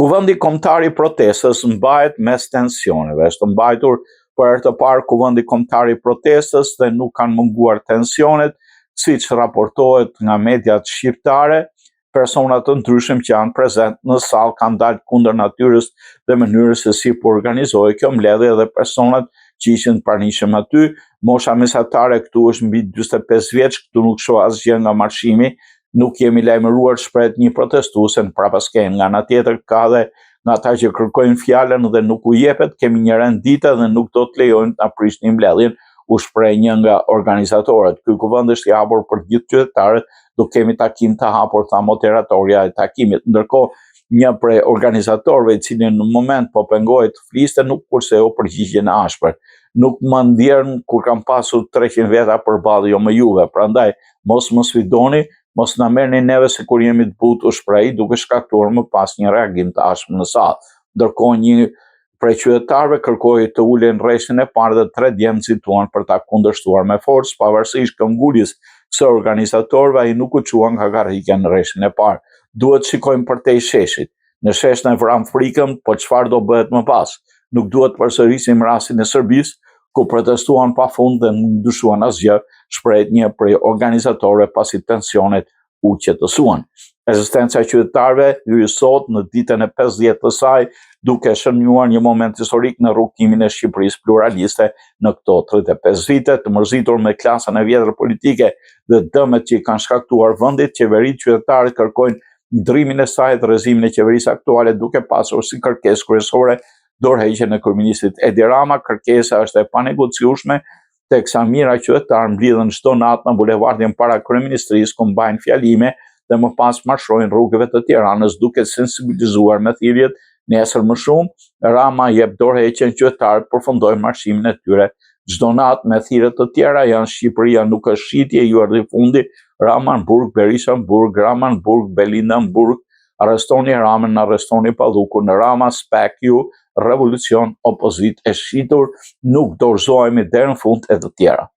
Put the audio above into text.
Kuvendi kombëtar i protestës mbahet mes tensioneve. Është mbajtur për herë të parë kuvendi kombëtar i protestës dhe nuk kanë munguar tensionet, siç raportohet nga mediat shqiptare. Persona të ndryshëm që janë prezent në sallë kanë dalë kundër natyrës dhe mënyrës se si po organizohej kjo mbledhje dhe personat që ishin të pranishëm aty. Mosha mesatare këtu është mbi 45 vjeç, këtu nuk shoh asgjë nga marshimi, nuk jemi lajmëruar, shprehet një protestuese në prapaskenë. Nga ana tjetër ka dhe nga ata që kërkojnë fjalën dhe nuk u jepet, kemi një rendite dhe nuk do të lejojnë ta prishnin mbledhjen, u shpreh një nga organizatorët. Ky kuvend është i hapur për gjithë qytetarët, do kemi takim të hapur, tha moderatorja e takimit. Ndërkohë, një prej organizatorëve i cili në moment po pengohet të fliste nuk kurseu përgjigjen e ashpër. Nuk më ndjerën kur kam pasur 300 veta përballë, jo më juve. Prandaj mos më sfidoni, mos na merrni neve se kur jemi të butë, u shpreh, duke shkaktuar më pas një reagim të ashpër në sallë. Ndërkohë një prej qytetarëve kërkoi të ulen rreshtën e parë dhe 3 djemtë cituan për ta kundërshtuar me forcë, pavarësisht këmbguljes së organizatorëve, ai nuk u qua nga karrika në rreshtën e parë. Duhet shikojmë përtej sheshit. Në sheshin e vram frikën, po çfarë do bëhet më pas? Nuk duhet përsërisim rastin e Serbisë, ku protestuan pafund dhe nuk ndryshuan asgjë, shprehet një prej organizatorëve pasi tensionet u qetësuan. Rezistenca e qytetarëve hyri sot në ditën e 50 të saj, duke shënuar një moment historik në rrugtimin e Shqipërisë pluraliste në këto 35 vite, të mërzitur me klasën e vjetër politike dhe dëmet që i kanë shkaktuar vendit, qeveritë qytetarët kërkojnë ndrimin e saj dhe rrezimin e qeverisë aktuale, duke pasur si kërkesë kryesore dorëheqjen e kryeministit Edi Rama. Kërkesa është e panegociueshme, teksa mijëra qytetarë mblidhen çdo natë në bulevardin para kryeministrisë, ku mbajnë fjalime dhe më pas marshojnë rrugëve të Tiranës duke sensibilizuar me thirrjet. Nesër më shumë, Rama jep dorëheqjen qytetarët përfundojnë marshimin e tyre çdo natë me thirrje të tjera janë Shqipëria nuk është shitje, ju erdhi fundi, Rama në burg, Berisha në burg, Rama në burg, Belinda në burg, arrestoni Ramën, arrestoni Pallukun, Rama spek ju, revolucion, opozit e shitur, nuk dorëzohemi deri në fund e të tjera.